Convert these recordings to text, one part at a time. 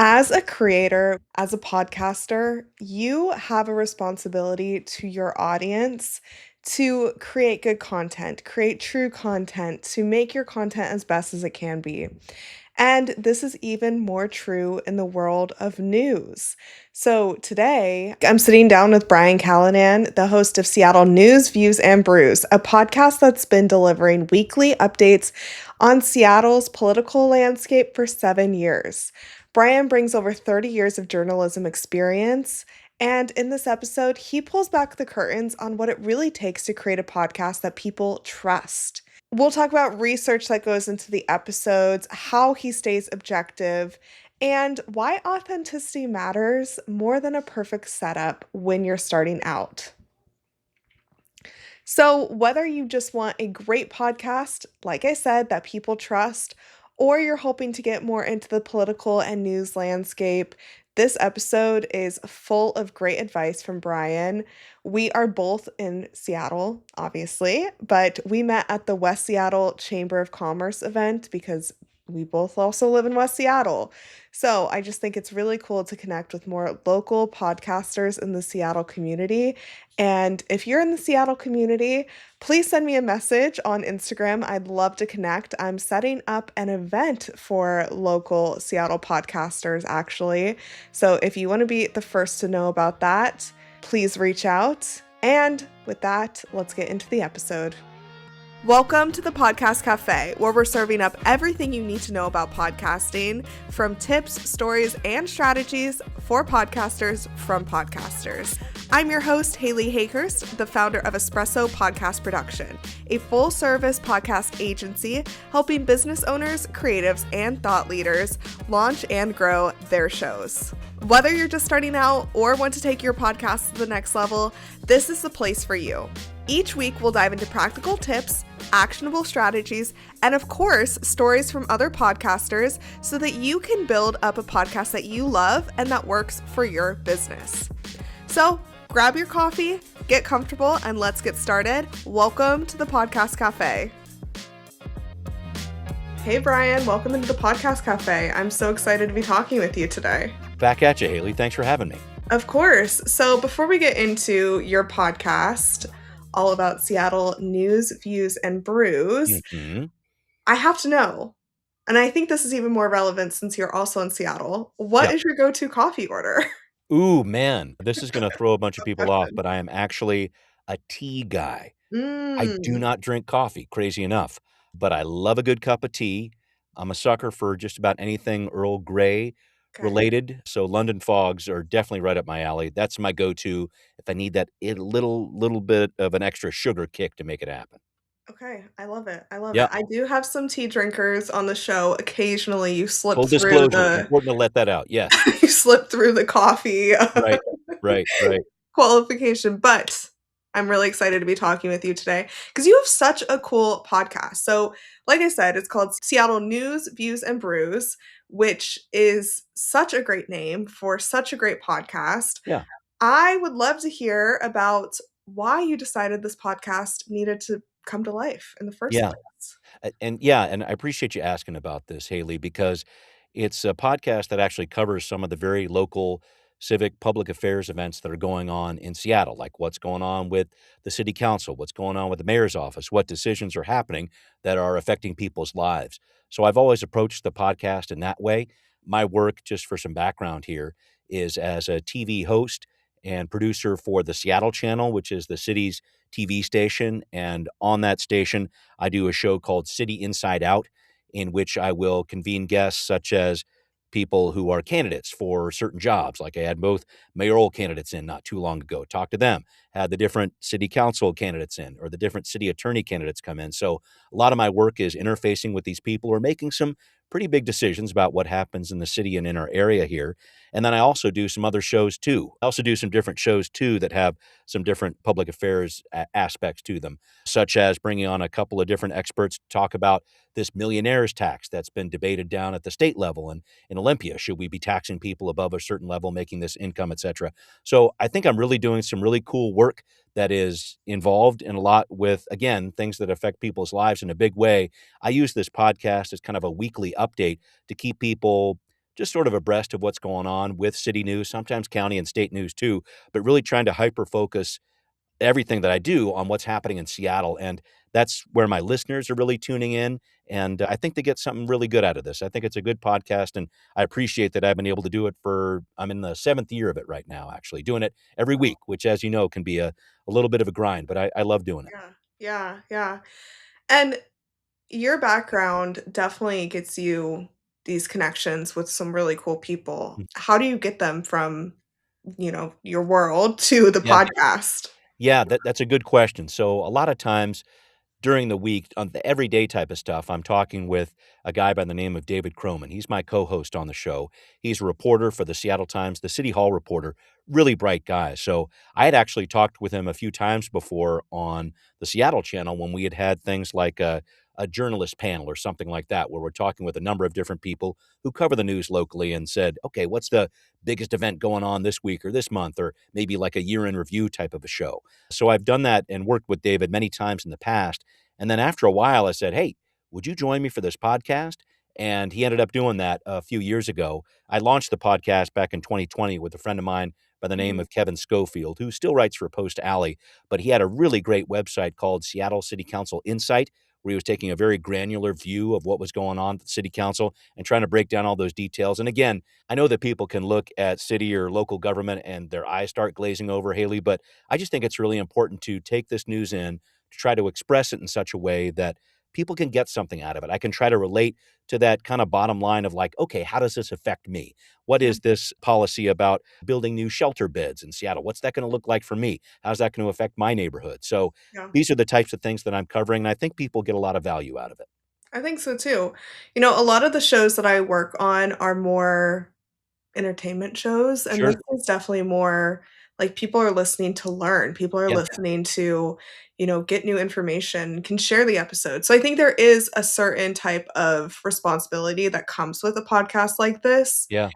As a creator, as a podcaster, you have a responsibility to your audience to create good content, create true content, to make your content as best as it can be. And this is even more true in the world of news. So today, I'm sitting down with Brian Callanan, the host of Seattle News, Views, and Brews, a podcast that's been delivering weekly updates on Seattle's political landscape for 7 years. Brian brings over 30 years of journalism experience. And in this episode, he pulls back the curtains on what it really takes to create a podcast that people trust. We'll talk about research that goes into the episodes, how he stays objective, and why authenticity matters more than a perfect setup when you're starting out. So, whether you just want a great podcast, like I said, that people trust, or you're hoping to get more into the political and news landscape, this episode is full of great advice from Brian. We are both in Seattle, obviously, but we met at the West Seattle Chamber of Commerce event because we both also live in West Seattle. So I just think it's really cool to connect with more local podcasters in the Seattle community. And if you're in the Seattle community, please send me a message on Instagram. I'd love to connect. I'm setting up an event for local Seattle podcasters, actually. So if you want to be the first to know about that, please reach out. And with that, let's get into the episode. Welcome to the Podcast Cafe, where we're serving up everything you need to know about podcasting, from tips, stories, and strategies for podcasters from podcasters. I'm your host, Haley Hayhurst, the founder of Espresso Podcast Production, a full-service podcast agency helping business owners, creatives, and thought leaders launch and grow their shows. Whether you're just starting out or want to take your podcast to the next level, this is the place for you. Each week, we'll dive into practical tips, actionable strategies, and of course, stories from other podcasters so that you can build up a podcast that you love and that works for your business. So grab your coffee, get comfortable, and let's get started. Welcome to the Podcast Cafe. Hey, Brian, welcome into the Podcast Cafe. I'm so excited to be talking with you today. Back at you, Haley. Thanks for having me. Of course. So before we get into your podcast, all about Seattle news, views, and brews, I have to know, and I think this is even more relevant since you're also in Seattle, what is your go-to coffee order? Ooh, man, this is going to throw a bunch of people off, but I am actually a tea guy. I do not drink coffee, crazy enough, but I love a good cup of tea. I'm a sucker for just about anything Earl Grey related, so London Fogs are definitely right up my alley. That's my go-to if I need that little bit of an extra sugar kick to make it happen. Okay, I love it. I love it. Yep. I do have some tea drinkers on the show. Occasionally, you slip Full through disclosure, the important to let that out. Yes. you slip through the coffee Right. qualification, but I'm really excited to be talking with you today because you have such a cool podcast. So, like I said, it's called Seattle News, Views, and Brews, which is such a great name for such a great podcast. Yeah. I would love to hear about why you decided this podcast needed to come to life in the first Yeah. place. And I appreciate you asking about this, Haley, because it's a podcast that actually covers some of the very local civic public affairs events that are going on in Seattle, like what's going on with the city council, what's going on with the mayor's office, what decisions are happening that are affecting people's lives. So I've always approached the podcast in that way. My work, just for some background here, is as a TV host and producer for the Seattle channel, which is the city's TV station. And on that station, I do a show called City Inside Out, in which I will convene guests such as people who are candidates for certain jobs. Like I had both mayoral candidates in not too long ago, talked to them, had the different city council candidates in, or the different city attorney candidates come in. So a lot of my work is interfacing with these people who are making some pretty big decisions about what happens in the city and in our area here. And then I also do some other shows too. I also do some different shows too that have some different public affairs aspects to them, such as bringing on a couple of different experts to talk about this millionaire's tax that's been debated down at the state level and in Olympia. Should we be taxing people above a certain level, making this income, et cetera? So I think I'm really doing some really cool work that is involved in a lot with, again, things that affect people's lives in a big way. I use this podcast as kind of a weekly update to keep people just sort of abreast of what's going on with city news, sometimes county and state news too, but really trying to hyper focus everything that I do on what's happening in Seattle, and that's where my listeners are really tuning in, and I think they get something really good out of this. I think it's a good podcast, and I appreciate that I've been able to do it for I'm in the 7th year of it right now, actually, doing it every Wow. week, which, as you know, can be a little bit of a grind, but I love doing it. Yeah. Yeah, yeah. And your background definitely gets you these connections with some really cool people. Mm. How do you get them from, your world to the Yeah. podcast? Yeah, that's a good question. So, a lot of times during the week on the everyday type of stuff, I'm talking with a guy by the name of David Croman. He's my co-host on the show. He's a reporter for the Seattle Times, the City Hall reporter, really bright guy. So I had actually talked with him a few times before on the Seattle channel when we had things like a journalist panel or something like that, where we're talking with a number of different people who cover the news locally and said, okay, what's the biggest event going on this week or this month, or maybe like a year in review type of a show. So I've done that and worked with David many times in the past. And then after a while, I said, hey, would you join me for this podcast? And he ended up doing that a few years ago. I launched the podcast back in 2020 with a friend of mine by the name Mhm. of Kevin Schofield, who still writes for Post Alley, but he had a really great website called Seattle City Council Insight, where he was taking a very granular view of what was going on at the city council and trying to break down all those details. And again, I know that people can look at city or local government and their eyes start glazing over, Haley, but I just think it's really important to take this news in, to try to express it in such a way that people can get something out of it. I can try to relate to that kind of bottom line of like, okay, how does this affect me? What Yeah, is this policy about building new shelter beds in Seattle? What's that going to look like for me? How's that going to affect my neighborhood? So yeah. these are the types of things that I'm covering, and I think people get a lot of value out of it. I think so too. A lot of the shows that I work on are more entertainment shows, and this Sure. is definitely more like people are listening to learn. People are Yeah. listening to, get new information, can share the episode. So I think there is a certain type of responsibility that comes with a podcast like this. Yeah.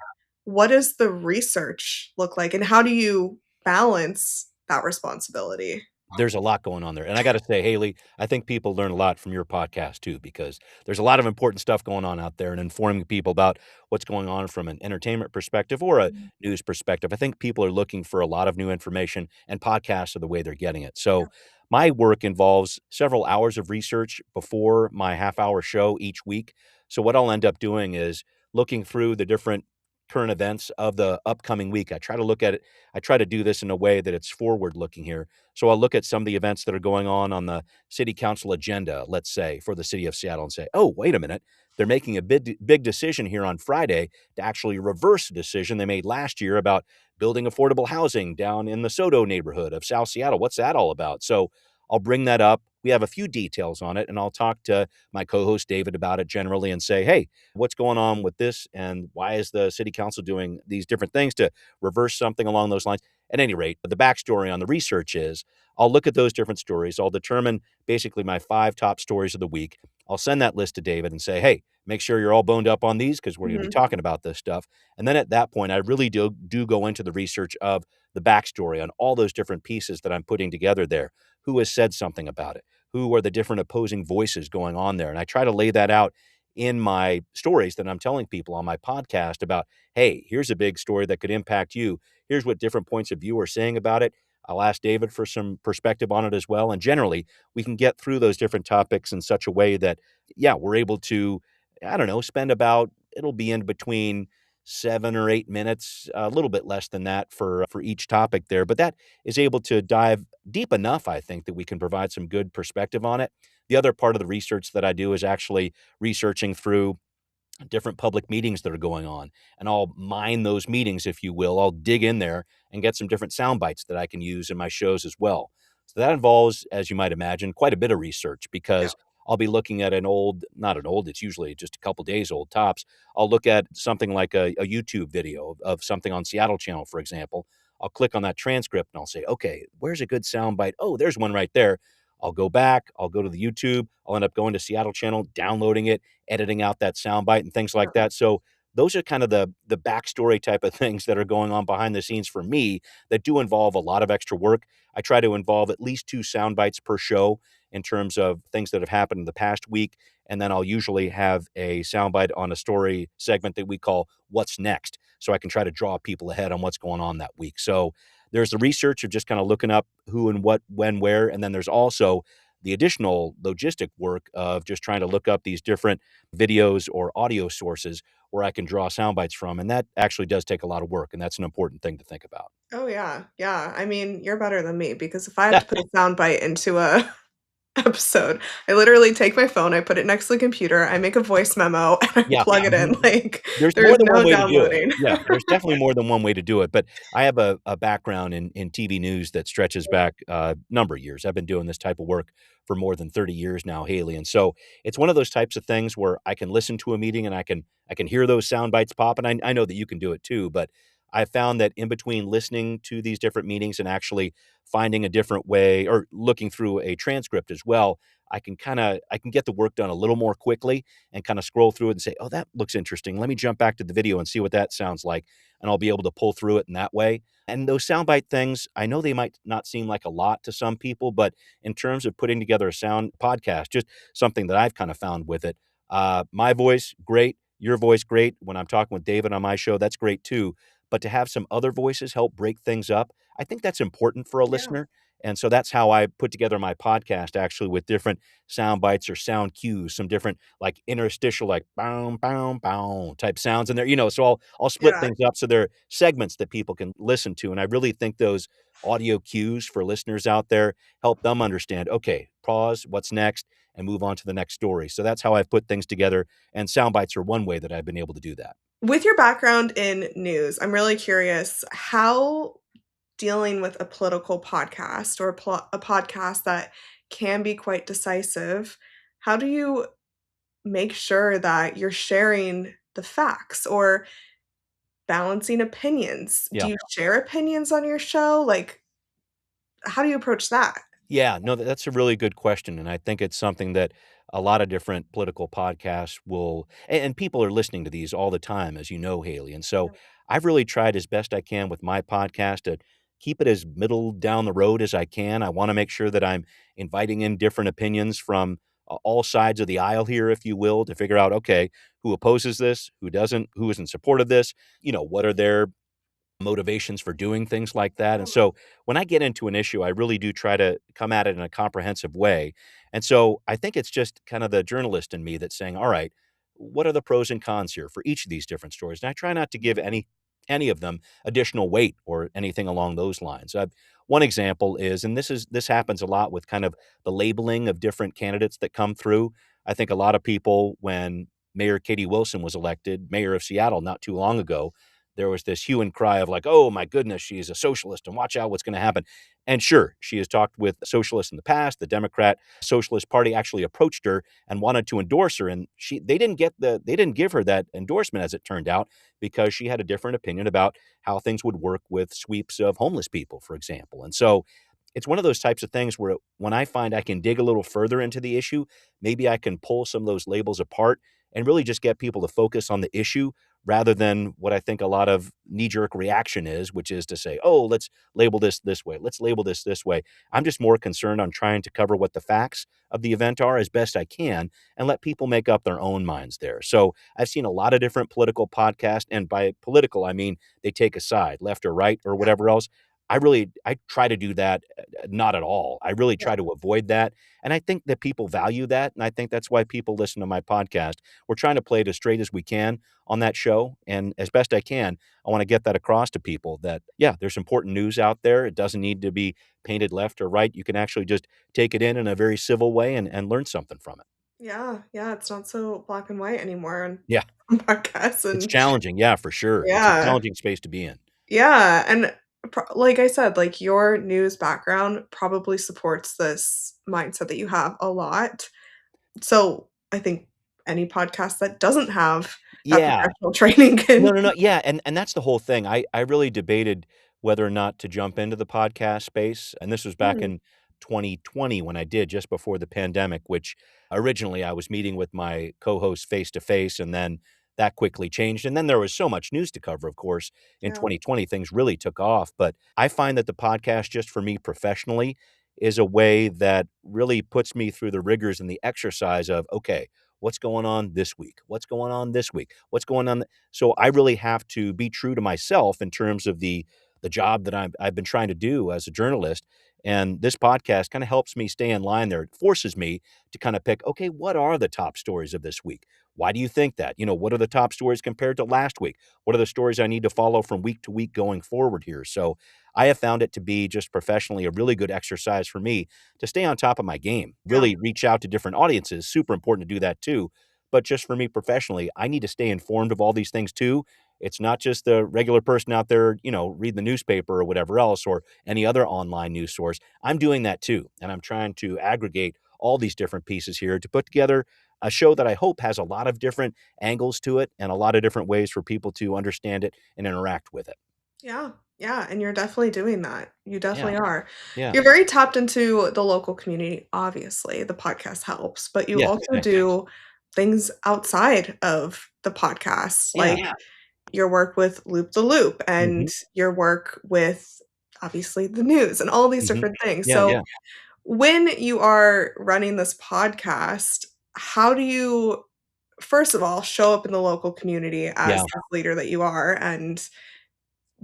What does the research look like, and how do you balance that responsibility? There's a lot going on there. And I got to say, Haley, I think people learn a lot from your podcast too, because there's a lot of important stuff going on out there and informing people about what's going on from an entertainment perspective or a Mhm. news perspective. I think people are looking for a lot of new information, and podcasts are the way they're getting it. Yeah, So my work involves several hours of research before my half-hour show each week. So what I'll end up doing is looking through the different current events of the upcoming week. I try to look at it. I try to do this in a way that it's forward looking here. So I'll look at some of the events that are going on the city council agenda, let's say, for the city of Seattle and say, oh, wait a minute. They're making a big decision here on Friday to actually reverse a decision they made last year about building affordable housing down in the Soto neighborhood of South Seattle. What's that all about? So I'll bring that up. We have a few details on it, and I'll talk to my co-host David about it generally and say, hey, what's going on with this, and why is the city council doing these different things to reverse something along those lines? At any rate, the backstory on the research is I'll look at those different stories. I'll determine basically my 5 top stories of the week. I'll send that list to David and say, hey, make sure you're all boned up on these because we're going to be mhm, talking about this stuff. And then at that point, I really do go into the research of the backstory on all those different pieces that I'm putting together there. Who has said something about it? Who are the different opposing voices going on there? And I try to lay that out in my stories that I'm telling people on my podcast about, hey, here's a big story that could impact you. Here's what different points of view are saying about it. I'll ask David for some perspective on it as well. And generally, we can get through those different topics in such a way that, yeah, we're able to, I don't know, spend about, it'll be in between 7 or 8 minutes, a little bit less than that for each topic there. But that is able to dive deep enough, I think, that we can provide some good perspective on it. The other part of the research that I do is actually researching through different public meetings that are going on. And I'll mine those meetings, if you will. I'll dig in there and get some different sound bites that I can use in my shows as well. So that involves, as you might imagine, quite a bit of research yeah, because I'll be looking at not an old, it's usually just a couple days old tops. I'll look at something like a YouTube video of something on Seattle channel, for example. I'll click on that transcript and I'll say, okay, where's a good sound bite? Oh, there's one right there. I'll go back, I'll go to the YouTube, I'll end up going to Seattle channel, downloading it, editing out that soundbite and things yeah. like that. So those are kind of the backstory type of things that are going on behind the scenes for me that do involve a lot of extra work. I try to involve at least 2 sound bites per show in terms of things that have happened in the past week. and then I'll usually have a soundbite on a story segment that we call What's Next, so I can try to draw people ahead on what's going on that week. So there's the research of just kind of looking up who and what, when, where, and then there's also the additional logistic work of just trying to look up these different videos or audio sources where I can draw sound bites from, and that actually does take a lot of work, and that's an important thing to think about. Oh, yeah, yeah. I mean, you're better than me because if I have to put a sound bite into a episode, I literally take my phone, I put it next to the computer, I make a voice memo, and I Yeah, plug it in, mhm. like, There's there's more than one no way to do it. downloading. Yeah, there's definitely more than one way to do it, but I have a background in TV news that stretches back a number of years. I've been doing this type of work for more than 30 years now, Haley, and so it's one of those types of things where I can listen to a meeting and I can hear those sound bites pop, and I know that you can do it too, but I found that in between listening to these different meetings and actually finding a different way or looking through a transcript as well, I can get the work done a little more quickly and kind of scroll through it and say, "Oh, that looks interesting. Let me jump back to the video and see what that sounds like." And I'll be able to pull through it in that way. And those soundbite things, I know they might not seem like a lot to some people, but in terms of putting together a sound podcast, just something that I've kind of found with it. My voice, great. Your voice, great. When I'm talking with David on my show, that's great too. But to have some other voices help break things up, I think that's important for a Yeah, listener. And so that's how I put together my podcast actually with different sound bites or sound cues, some different like interstitial, like bow, bow, bow type sounds in there, so I'll split yeah. things up so there are segments that people can listen to. And I really think those audio cues for listeners out there help them understand, okay, pause, what's next, and move on to the next story. So that's how I've put things together. And sound bites are one way that I've been able to do that. With your background in news, I'm really curious how dealing with a political podcast or a podcast that can be quite decisive, how do you make sure that you're sharing the facts or balancing opinions? Do Yeah. you share opinions on your show? Like, how do you approach that? Yeah, no, that's a really good question, and I think it's something that a lot of different political podcasts will and people are listening to these all the time, as you know, Haley, and so I've really tried as best I can with my podcast to keep it as middle down the road as I can. I wanna make sure that I'm inviting in different opinions from a all sides of the aisle here, if you will, to figure out, okay, who opposes this, who doesn't, who is in support of this, what are their motivations for doing things like that. And so when I get into an issue, I really do try to come at it in a comprehensive way. And so I think it's just kind of the journalist in me that's saying, all right, what are the pros and cons here for each of these different stories? And I try not to give any of them additional weight or anything along those lines. One example is, and this happens a lot with kind of the labeling of different candidates that come through. I think a lot of people, when Mayor Katie Wilson was elected, mayor of Seattle, not too long ago, there was this hue and cry of like, oh my goodness, she's a socialist and watch out what's going to happen. And sure, she has talked with socialists in the past. The Democrat Socialist Party actually approached her and wanted to endorse her. And they didn't give her that endorsement, as it turned out, because she had a different opinion about how things would work with sweeps of homeless people, for example. And so it's one of those types of things where when I find I can dig a little further into the issue, maybe I can pull some of those labels apart and really just get people to focus on the issue rather than what I think a lot of knee-jerk reaction is, which is to say, "Oh, let's label this way. Let's label this way." I'm just more concerned on trying to cover what the facts of the event are as best I can and let people make up their own minds there. So, I've seen a lot of different political podcasts, and by political, I mean they take a side, left or right or Yeah, whatever else. I try to do that, not at all. I really yeah, try to avoid that, and I think that people value that, and I think that's why people listen to my podcast. We're trying to play it as straight as we can on that show, and as best I can, I wanna get that across to people that, yeah, there's important news out there. It doesn't need to be painted left or right. You can actually just take it in a very civil way and learn something from it. yeah, yeah, it's not so black and white anymore on Yeah, podcasts it's and challenging, yeah, for sure. It's a yeah. challenging space to be in. Yeah, and like I said, like, your news background probably supports this mindset that you have a lot. So, I think any podcast that doesn't have that Yeah. professional training No, can no, no, yeah, and that's the whole thing. I really debated whether or not to jump into the podcast space, and this was back Mm, in 2020 when I did, just before the pandemic, which originally I was meeting with my co-host face to face, and then that quickly changed, and then there was so much news to cover, of course. In yeah, 2020, things really took off, but I find that the podcast, just for me professionally, is a way that really puts me through the rigors and the exercise of, "Okay, what's going on this week? What's going on this week? What's going on? So I really have to be true to myself in terms of the job that I've been trying to do as a journalist. And this podcast kind of helps me stay in line there. It forces me to kind of pick, okay, what are the top stories of this week? Why do you think that? What are the top stories compared to last week? What are the stories I need to follow from week to week going forward here? So I have found it to be just professionally a really good exercise for me to stay on top of my game, Yeah. really reach out to different audiences. Super important to do that too. But just for me professionally, I need to stay informed of all these things too. It's not just the regular person out there, reading the newspaper or whatever else or any other online news source. I'm doing that too. And I'm trying to aggregate all these different pieces here to put together a show that I hope has a lot of different angles to it and a lot of different ways for people to understand it and interact with it. Yeah. Yeah, and you're definitely doing that. You Yeah. definitely are. Yeah. You're very tapped into the local community, obviously, the podcast helps, but you Yeah. also Thanks. do things outside of the podcast, Yeah. like your work with Loop the Loop Mhm. and your work with, obviously, the news and all these Mhm. different things. Yeah, So, yeah. when you are running this podcast, how do you, first of all, show up in the local community as Yeah. the leader that you are, and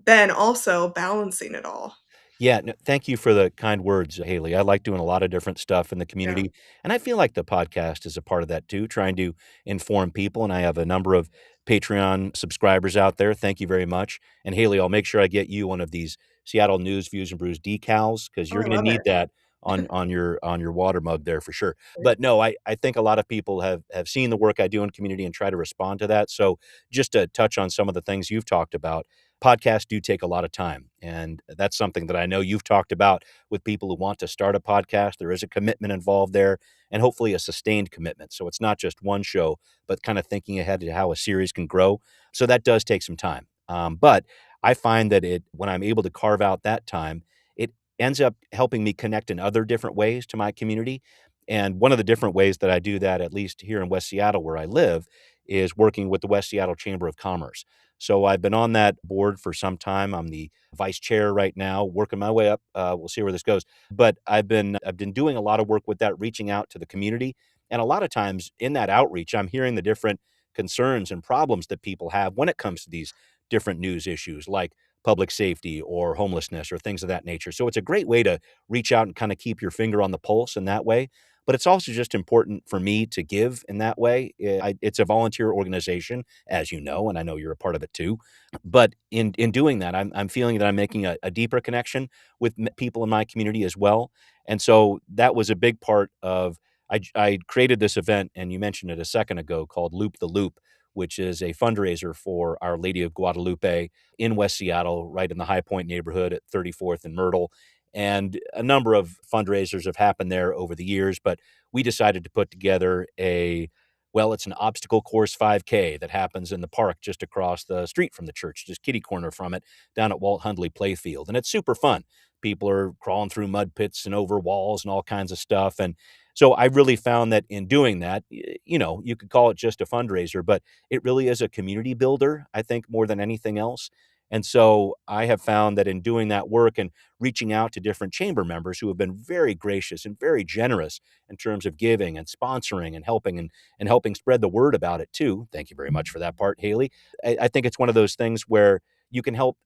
then also balancing it all? Yeah, no, thank you for the kind words, Haley. I like doing a lot of different stuff in the Yeah. community, and I feel like the podcast is a part of that too, trying to inform people, and I have a number of Patreon subscribers out there. Thank you very much. And Haley, I'll make sure I get you one of these Seattle News, Views, and Brews decals because Oh, you're I gonna love need it. that on your water mug there for sure. But no, I think a lot of people have seen the work I do in community and try to respond to that. So just to touch on some of the things you've talked about, podcasts do take a lot of time. And that's something that I know you've talked about with people who want to start a podcast. There is a commitment involved there and hopefully a sustained commitment. So it's not just one show, but kind of thinking ahead to how a series can grow. So that does take some time. But I find that when I'm able to carve out that time, it ends up helping me connect in other different ways to my community. And one of the different ways that I do that, at least here in West Seattle where I live, is working with the West Seattle Chamber of Commerce. So I've been on that board for some time. I'm the vice chair right now, working my way up. We'll see where this goes. But I've been doing a lot of work with that, reaching out to the community. And a lot of times in that outreach, I'm hearing the different concerns and problems that people have when it comes to these different news issues like public safety or homelessness or things of that nature. So it's a great way to reach out and kind of keep your finger on the pulse in that way. But it's also just important for me to give in that way. It's a volunteer organization, as you know, and I know you're a part of it too. But in doing that, I'm feeling that I'm making a deeper connection with people in my community as well. And so that was a big part of I created this event, and you mentioned it a second ago, called Loop the Loop, which is a fundraiser for Our Lady of Guadalupe in West Seattle, right in the High Point neighborhood at 34th and Myrtle. And a number of fundraisers have happened there over the years, but we decided to put together it's an obstacle course 5K that happens in the park just across the street from the church, just kitty corner from it, down at Walt Hundley Playfield. And it's super fun. People are crawling through mud pits and over walls and all kinds of stuff. And so I really found that in doing that, you could call it just a fundraiser, but it really is a community builder, I think, more than anything else. And so I have found that in doing that work and reaching out to different chamber members who have been very gracious and very generous in terms of giving and sponsoring and helping spread the word about it too. Thank you very much for that part, Haley. I think it's one of those things where you can help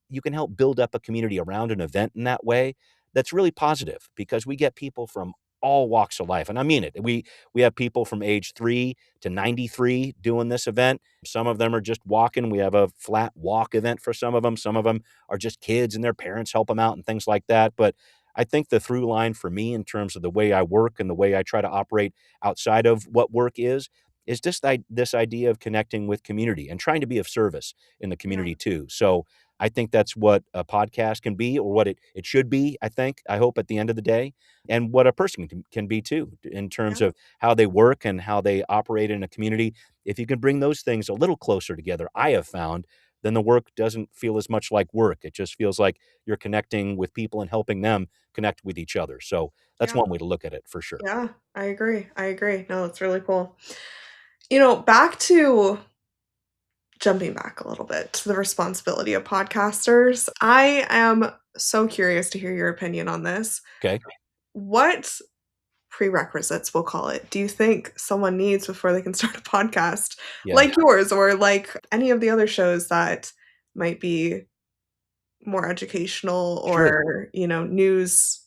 build up a community around an event in that way that's really positive because we get people from all walks of life. And I mean it. We have people from age 3 to 93 doing this event. Some of them are just walking. We have a flat walk event for some of them. Some of them are just kids and their parents help them out and things like that. But I think the through line for me in terms of the way I work and the way I try to operate outside of what work is just this idea of connecting with community and trying to be of service in the Yeah. community too. So I think that's what a podcast can be or what it should be, I hope at the end of the day, and what a person can be too in terms Yeah. of how they work and how they operate in a community. If you can bring those things a little closer together, I have found, then the work doesn't feel as much like work. It just feels like you're connecting with people and helping them connect with each other. So that's Yeah. one way to look at it for sure. Yeah. I agree. I agree. No, it's really cool. Back to jumping back a little bit to the responsibility of podcasters. I am so curious to hear your opinion on this. Okay. What prerequisites, we'll call it, do you think someone needs before they can start a podcast Yeah. like yours or like any of the other shows that might be more educational Sure. or, news?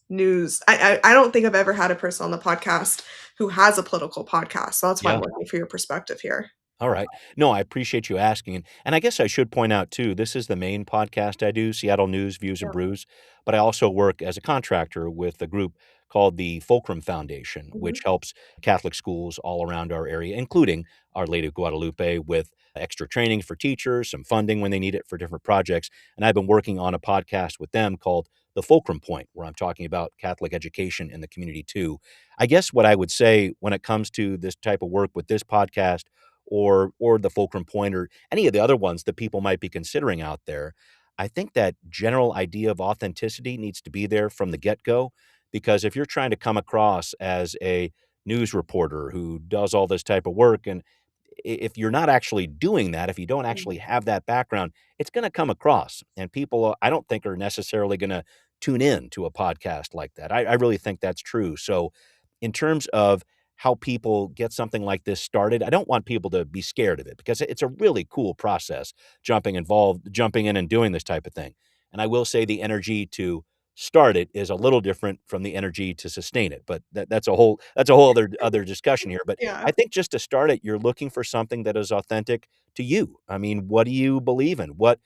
I don't think I've ever had a person on the podcast who has a political podcast, so that's why I'm Yeah. looking for your perspective here. All right. No, I appreciate you asking, and I guess I should point out too, this is the main podcast I do, Seattle News, Views, and Yeah. Brews, but I also work as a contractor with a group called the Fulcrum Foundation, Mhm. which helps Catholic schools all around our area, including Our Lady of Guadalupe, with extra training for teachers, some funding when they need it for different projects, and I've been working on a podcast with them called The Fulcrum Point, where I'm talking about Catholic education in the community too. I guess what I would say when it comes to this type of work with this podcast or the Fulcrum Point or any of the other ones that people might be considering out there, I think that general idea of authenticity needs to be there from the get-go, because if you're trying to come across as a news reporter who does all this type of work, and if you're not actually doing that, if you don't Mm. actually have that background, it's gonna come across, and people, I don't think are necessarily gonna tune in to a podcast like that. I really think that's true. So, in terms of how people get something like this started, I don't want people to be scared of it because it's a really cool process jumping in and doing this type of thing. And I will say the energy to start it is a little different from the energy to sustain it, but that's a whole other discussion here. But Yeah. I think just to start it, you're looking for something that is authentic to you. I mean, what do you believe in? What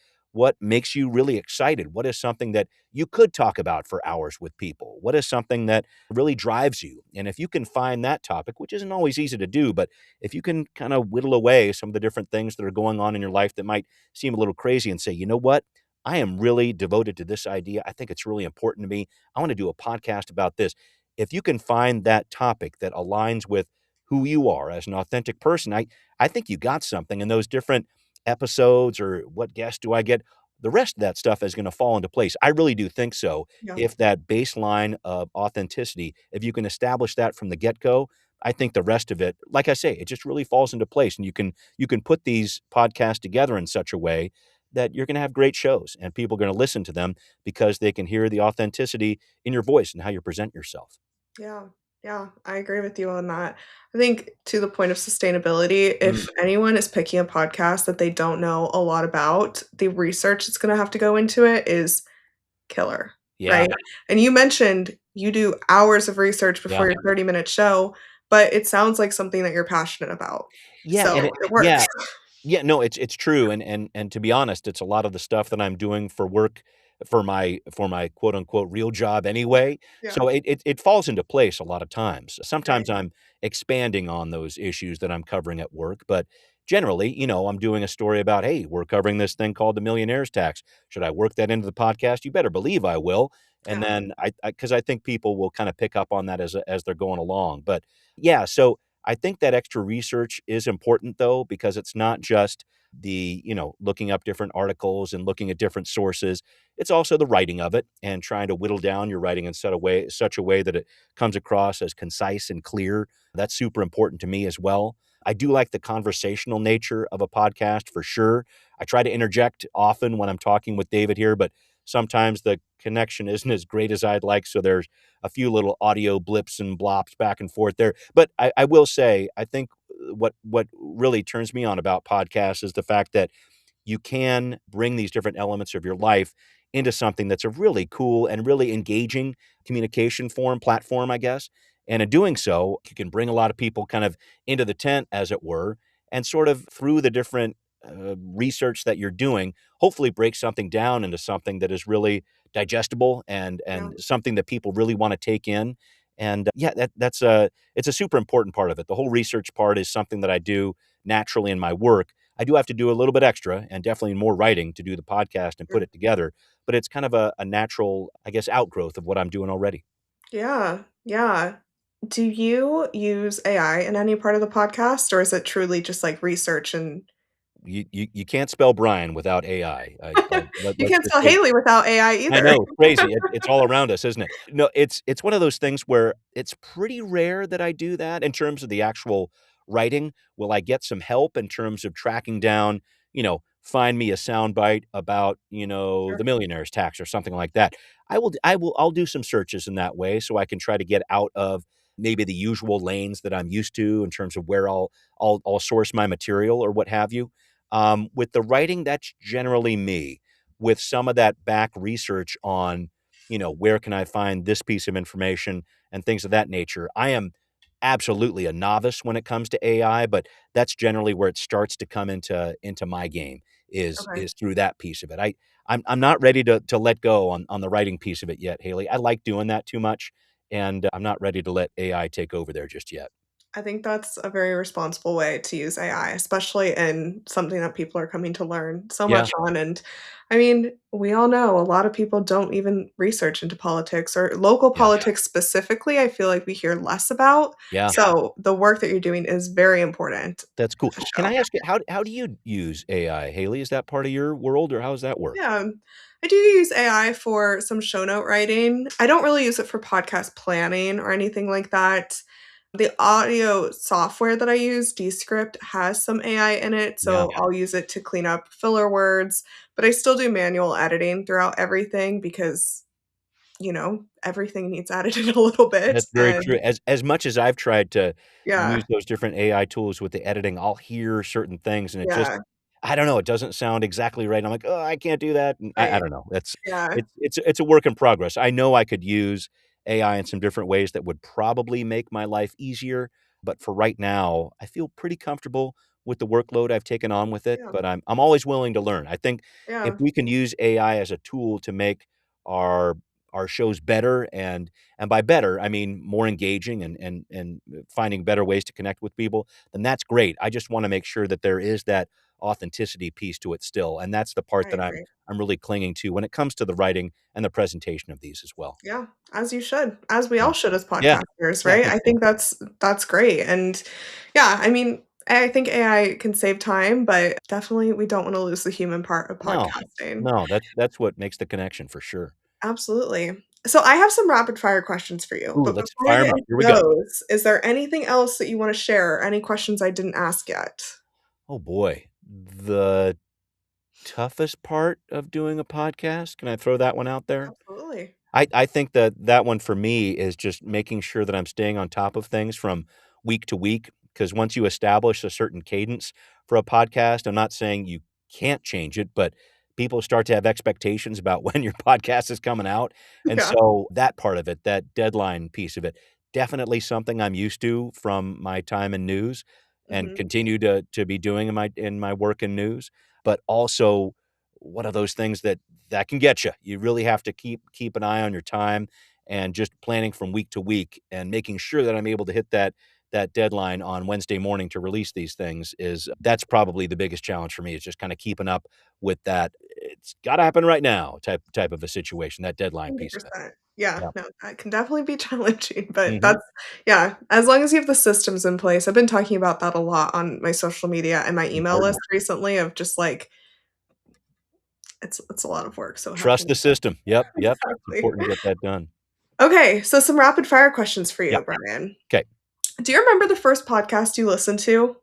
makes you really excited? What is something that you could talk about for hours with people? What is something that really drives you? And if you can find that topic, which isn't always easy to do, but if you can kind of whittle away some of the different things that are going on in your life that might seem a little crazy and say, you know what? I am really devoted to this idea. I think it's really important to me. I want to do a podcast about this. If you can find that topic that aligns with who you are as an authentic person, I think you got something. And those different episodes or what guest do I get, the rest of that stuff is going to fall into place. I really do think so. Yeah. If that baseline of authenticity, if you can establish that from the get-go, I think the rest of it, like I say, it just really falls into place. And you can put these podcasts together in such a way that you're going to have great shows and people are going to listen to them because they can hear the authenticity in your voice and how you present yourself. Yeah, yeah, I agree with you on that. I think to the point of sustainability, Mm, if anyone is picking a podcast that they don't know a lot about, the research that's gonna have to go into it is killer, yeah, right? And you mentioned you do hours of research yeah. before your 30-minute show, but it sounds like something that you're passionate about. Yeah, So and it yeah. works. Yeah, no, it's true, and to be honest, it's a lot of the stuff that I'm doing for work for my quote unquote real job anyway. Yeah, So it falls into place a lot of times. right. Sometimes I'm expanding on those issues that I'm covering at work, but generally, I'm doing a story about, hey, we're covering this thing called the millionaire's tax. Should I work that into the podcast? You better believe I will. And Yeah, then because I think people will kind of pick up on that as they're going along. But yeah, so I think that extra research is important though, because it's not just looking up different articles and looking at different sources. It's also the writing of it and trying to whittle down your writing in such a way that it comes across as concise and clear. That's super important to me as well. I do like the conversational nature of a podcast for sure. I try to interject often when I'm talking with David here, but sometimes the connection isn't as great as I'd like. So there's a few little audio blips and blops back and forth there. But I will say, I think what really turns me on about podcasts is the fact that you can bring these different elements of your life into something that's a really cool and really engaging communication platform, I guess. And in doing so, you can bring a lot of people kind of into the tent, as it were, and sort of through the different research that you're doing, hopefully break something down into something that is really digestible and yeah, something that people really want to take in. And yeah, it's a super important part of it. The whole research part is something that I do naturally in my work. I do have to do a little bit extra and definitely more writing to do the podcast and put sure. it together, but it's kind of a natural, I guess, outgrowth of what I'm doing already. Yeah, yeah. Do you use AI in any part of the podcast, or is it truly just, like, research and You can't spell Brian without AI. you Let's can't just spell say Haley without AI I either. know, it's crazy. It's all around us, isn't it? No, it's one of those things where it's pretty rare that I do that in terms of the actual writing. Will I get some help in terms of tracking down, find me a soundbite about, Sure. the millionaire's tax or something like that. I'll do some searches in that way so I can try to get out of maybe the usual lanes that I'm used to in terms of where I'll source my material or what have you. With the writing, that's generally me. With some of that back research on, where can I find this piece of information and things of that nature. I am absolutely a novice when it comes to AI, but that's generally where it starts to come into my game is Okay. is through that piece of it. I'm not ready to let go on the writing piece of it yet, Haley. I like doing that too much, and I'm not ready to let AI take over there just yet. I think that's a very responsible way to use AI, especially in something that people are coming to learn so Yeah, much on. And I mean, we all know a lot of people don't even research into politics or local yeah, politics specifically. I feel like we hear less about. yeah. So the work that you're doing is very important That's cool. for Can show. I ask you, how do you use AI, Haley? Is that part of your world, or how does that work? Yeah, I do use AI for some show note writing. I don't really use it for podcast planning or anything like that. The audio software that I use, Descript, has some AI in it, Yeah, so I'll use it to clean up filler words, but I still do manual editing throughout everything because, everything needs edited a little bit, that's very true. and As much as I've tried to yeah, use those different AI tools with the editing, I'll hear certain things, and it just yeah, I don't know, it doesn't sound exactly right. I'm like, "Oh, I can't do that," and I right, don't know. It's yeah, it's it's it's a work in progress. I know I could use AI in some different ways that would probably make my life easier, but for right now, I feel pretty comfortable with the workload I've taken on with it, yeah, but I'm always willing to learn. I think if yeah, we can use AI as a tool to make our our shows better, and by better, I mean more engaging and finding better ways to connect with people, then that's great. I just wanna make sure that there is that authenticity piece to it still, and that's the part I that I'm agree. I'm really clinging to when it comes to the writing and the presentation of these as well. Yeah, as you should, as we Yeah. all should as Yeah. podcasters, Yeah, I right? think I so. think that's great, and yeah, I mean, I think AI can save time, but definitely we don't wanna lose the human part of No. podcasting. No, that's what makes the connection for sure. Absolutely. So I have some rapid fire questions for you, Ooh, but let's before we fire get 'em up. into Here we go. those, is there anything else that you wanna share, any questions I didn't ask yet? Oh boy. The toughest part of doing a podcast? Can I throw that one out there? Absolutely. I think that that one for me is just making sure that I'm staying on top of things from week to week. Because once you establish a certain cadence for a podcast, I'm not saying you can't change it, but people start to have expectations about when your podcast is coming out, and Yeah. so that part of it, that deadline piece of it, definitely something I'm used to from my time in news and Mhm. continue to be doing in my work in news, but also one of those things that can get you. You really have to keep an eye on your time and just planning from week to week and making sure that I'm able to hit that deadline on Wednesday morning to release these things is that's probably the biggest challenge for me is just kind of keeping up with that. It's got to happen right now type of a situation, that deadline piece of it. 100%. Yeah, Yeah. no, that can definitely be challenging, but Mhm. that's yeah, as long as you have the systems in place. I've been talking about that a lot on my social media and my email Important. list recently of just, like, it's a lot of work, so Trust having the system. Yep. Yep. It's exactly. important to get that done. Okay, so some rapid fire questions for Yeah. you, Brian. Okay. Do you remember the first podcast you listened to?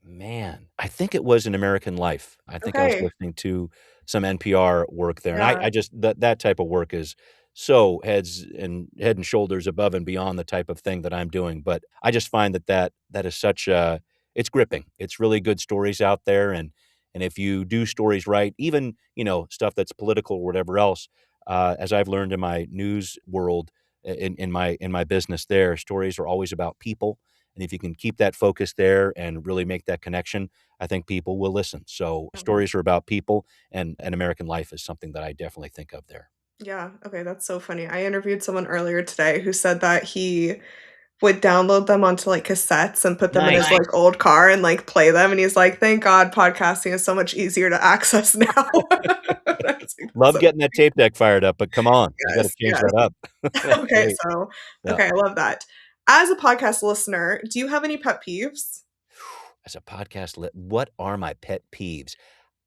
Man, I think it was An American Life. I think I was Okay, listening to some NPR work there, and I yeah, I just that type of work is so head and shoulders above and beyond the type of thing that I'm doing, but I just find that is such a it's gripping. It's really good stories out there, and if you do stories right, even, stuff that's political or whatever else, as I've learned in my news world, in my business there, stories are always about people, and if you can keep that focus there and really make that connection, I think people will listen. So mhm. stories are about people, and American life is something that I definitely think of there. Yeah, okay, that's so funny. I interviewed someone earlier today who said that he would download them onto, like, cassettes and put them in his, Nice. like, old car and, like, play them, and he's like, "Thank God podcasting is so much easier to access now." I was like, "That's Love so getting that tape deck fired up, but come on, you gotta yes, change yes. that up. That's Okay, great. so Yeah. okay, I love that. As a podcast listener, do you have any pet peeves? As a podcast what are my pet peeves?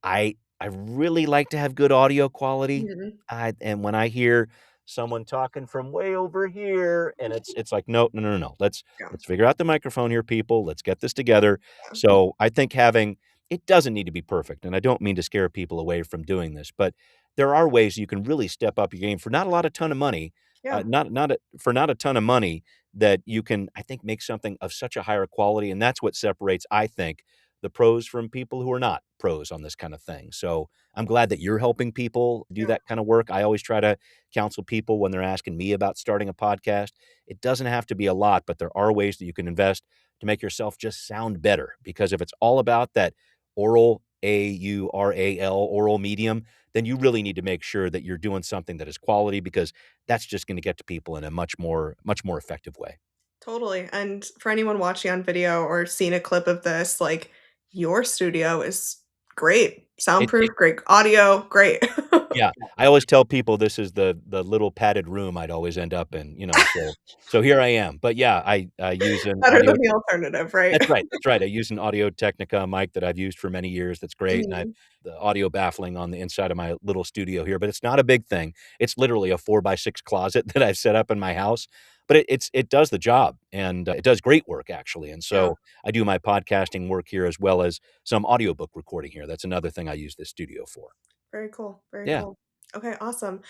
I really like to have good audio quality. Mhm. And when I hear someone talking from way over here, and it's like, "No, no, no, no, no. Yeah, Let's figure out the microphone here, people. Let's get this together." yeah. So, I think having it doesn't need to be perfect, and I don't mean to scare people away from doing this, but there are ways you can really step up your game for not a lot of ton of money, Yeah, not a ton of money that you can, I think, make something of such a higher quality, and that's what separates, I think, the pros from people who are not pros on this kind of thing. So, I'm glad that you're helping people do yeah, that kind of work. I always try to counsel people when they're asking me about starting a podcast. It doesn't have to be a lot, but there are ways that you can invest to make yourself just sound better, because if it's all about that oral, AURAL, oral medium, then you really need to make sure that you're doing something that is quality, because that's just gonna get to people in a much more effective way. totally. And for anyone watching on video or seeing a clip of this, like your studio is great. Soundproof, It great audio, great. Yeah, I always tell people this is the little padded room I'd always end up in, so here I am. But yeah, I use an Better audio. than the alternative, right? That's right, I use an Audio-Technica mic that I've used for many years that's great, and I've Mhm. the audio baffling on the inside of my little studio here, but it's not a big thing. It's literally a 4 by 6 closet that I've set up in my house, but it does the job, and, it does great work, actually, and Yeah, so I do my podcasting work here as well as some audiobook recording here. That's another thing I use this studio for. very cool, very Yeah. cool. Okay, awesome.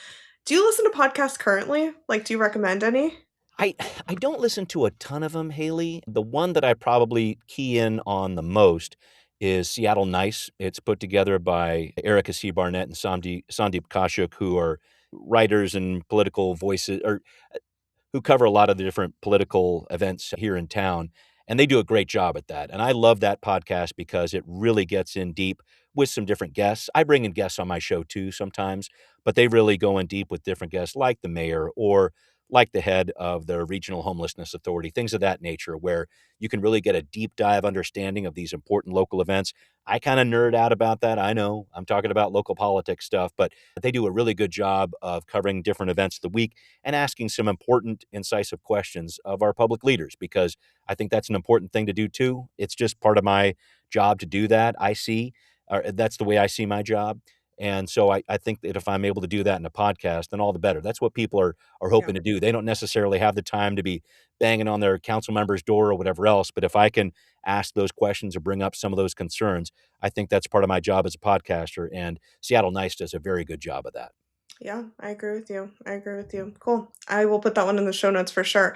Do you listen to podcasts currently? Like, do you recommend any? I I don't listen to a ton of them, Haley. The one that I probably key in on the most is Seattle Nice. It's put together by Erica C. Barnett and Sandeep Kaushik, who are writers and political voices, or who cover a lot of the different political events here in town, and they do a great job at that, and I love that podcast because it really gets in deep with some different guests. I bring in guests on my show too sometimes, but they really go in deep with different guests like the mayor or like the head of the regional homelessness authority, things of that nature, where you can really get a deep dive understanding of these important local events. I kinda nerd out about that, I know. I'm talking about local politics stuff, but they do a really good job of covering different events of the week and asking some important, incisive questions of our public leaders, because I think that's an important thing to do too. It's just part of my job to do that. Or that's the way I see my job. And so I think that if I'm able to do that in a podcast, then all the better. That's what people are Yeah, hoping to do. They don't necessarily have the time to be banging on their council member's door or whatever else. But if I can ask those questions or bring up some of those concerns, I think that's part of my job as a podcaster. And Seattle Nice does a very good job of that. yeah, I agree with you. I agree with you. Cool. I will put that one in the show notes for sure.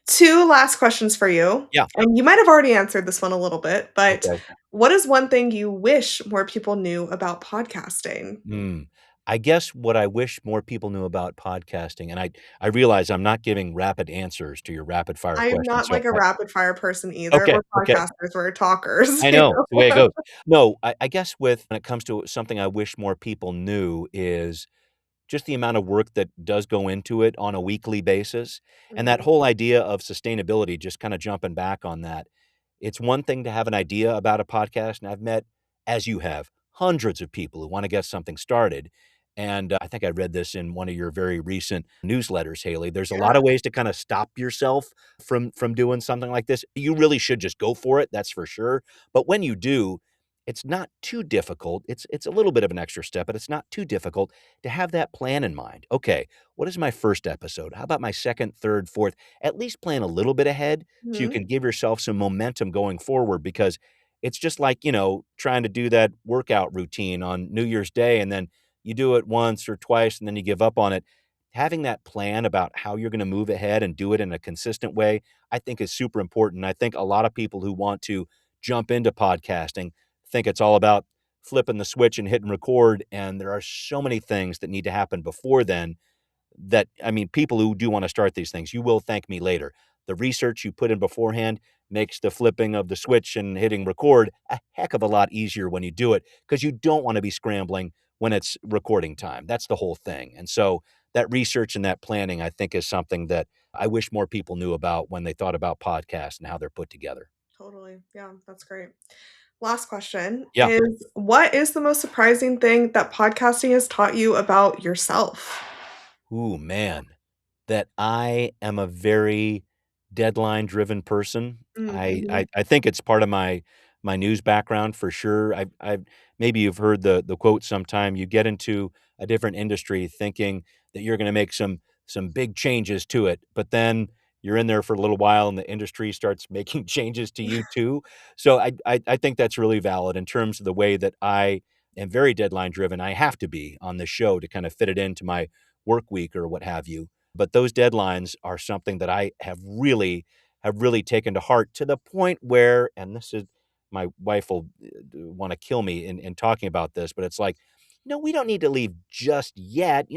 2 last questions for you, Yeah. and you might have already answered this one a little bit, but Okay. what is one thing you wish more people knew about podcasting? Mm. I guess what I wish more people knew about podcasting, and I realize I'm not giving rapid answers to your rapid fire I'm question, not so like a I rapid fire person either. okay, We're okay. podcasters, we're talkers, I you know, it's the way it know? goes. No, I guess with when it comes to something I wish more people knew is just the amount of work that does go into it on a weekly basis, and that Mhm. whole idea of sustainability, just kinda jumping back on that. It's one thing to have an idea about a podcast, and I've met, as you have, hundreds of people who wanna get something started, and, I think I read this in one of your very recent newsletters, Haley. There's a lot Yeah. of ways to kinda stop yourself from doing something like this. You really should just go for it, that's for sure, but when you do, it's not too difficult. It's a little bit of an extra step, but it's not too difficult to have that plan in mind. Okay, what is my first episode? How about my second, third, fourth? At least plan a little bit ahead so you Mhm. can give yourself some momentum going forward, because it's just like, trying to do that workout routine on New Year's Day and then you do it once or twice and then you give up on it. Having that plan about how you're going to move ahead and do it in a consistent way, I think is super important. I think a lot of people who want to jump into podcasting think it's all about flipping the switch and hitting record, and there are so many things that need to happen before then that, I mean, people who do wanna start these things, you will thank me later. The research you put in beforehand makes the flipping of the switch and hitting record a heck of a lot easier when you do it, because you don't wanna be scrambling when it's recording time. That's the whole thing, and so that research and that planning, I think, is something that I wish more people knew about when they thought about podcasts and how they're put together. Totally. Yeah, that's great. Last question Yeah. is, what is the most surprising thing that podcasting has taught you about yourself? Ooh, man. That I am a very deadline-driven person. Mhm. I think it's part of my news background for sure. I've maybe you've heard the quote sometime, you get into a different industry thinking that you're gonna make some big changes to it, but then you're in there for a little while and the industry starts making changes to you too. So I think that's really valid in terms of the way that I am very deadline driven. I have to be on the show to kind of fit it into my work week or what have you. But those deadlines are something that I have really taken to heart to the point where, and this is, my wife will want to kill me in talking about this, but it's like, no, we don't need to leave just yet.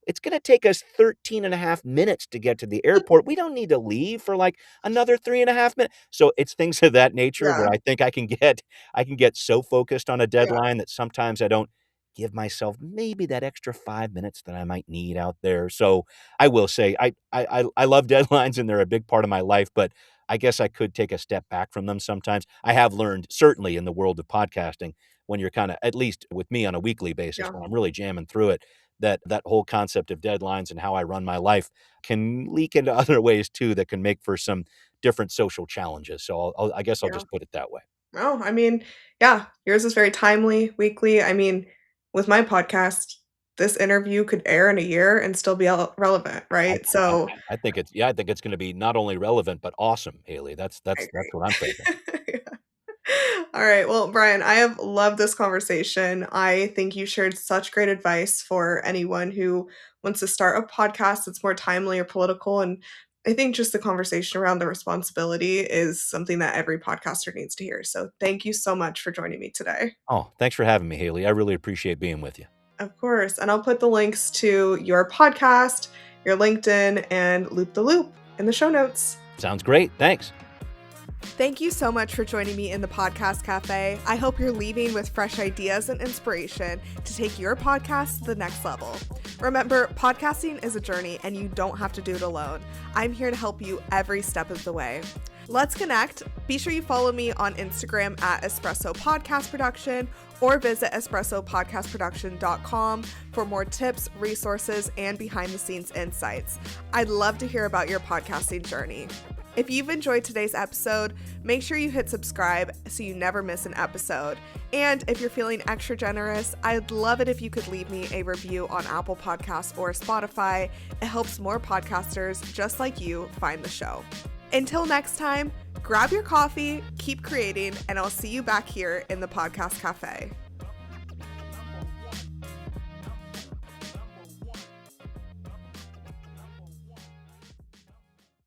It's going to take us 13 and a half minutes to get to the airport. We don't need to leave for like another 3.5 minutes. So it's things of that nature where Yeah, I think I can get so focused on a yeah, deadline that sometimes I don't give myself maybe that extra 5 minutes that I might need out there. So I will say I love deadlines and they're a big part of my life, but I guess I could take a step back from them sometimes. I have learned, certainly in the world of podcasting, when you're kinda, at least with me on a weekly basis, yeah, when I'm really jamming through it, that whole concept of deadlines and how I run my life can leak into other ways too that can make for some different social challenges. So I guess I'll yeah. just put it that way. Oh, I mean, yeah, yours is very timely, weekly. I mean, with my podcast, this interview could air in a year and still be relevant, I right? I So I think it's gonna be not only relevant, but awesome, Haley. That's I that's that's what I'm thinking. agree. Yeah. All right. Well, Brian, I have loved this conversation. I think you shared such great advice for anyone who wants to start a podcast that's more timely or political. And I think just the conversation around the responsibility is something that every podcaster needs to hear. So thank you so much for joining me today. Oh, thanks for having me, Haley. I really appreciate being with you. Of course. And I'll put the links to your podcast, your LinkedIn, and Loop the Loop in the show notes. Sounds great. Thanks. Thank you so much for joining me in the Podcast Cafe. I hope you're leaving with fresh ideas and inspiration to take your podcast to the next level. Remember, podcasting is a journey and you don't have to do it alone. I'm here to help you every step of the way. Let's connect. Be sure you follow me on Instagram at Espresso Podcast Production or visit espressopodcastproduction.com for more tips, resources, and behind the scenes insights. I'd love to hear about your podcasting journey. If you've enjoyed today's episode, make sure you hit subscribe so you never miss an episode. And if you're feeling extra generous, I'd love it if you could leave me a review on Apple Podcasts or Spotify. It helps more podcasters just like you find the show. Until next time, grab your coffee, keep creating, and I'll see you back here in the Podcast Cafe.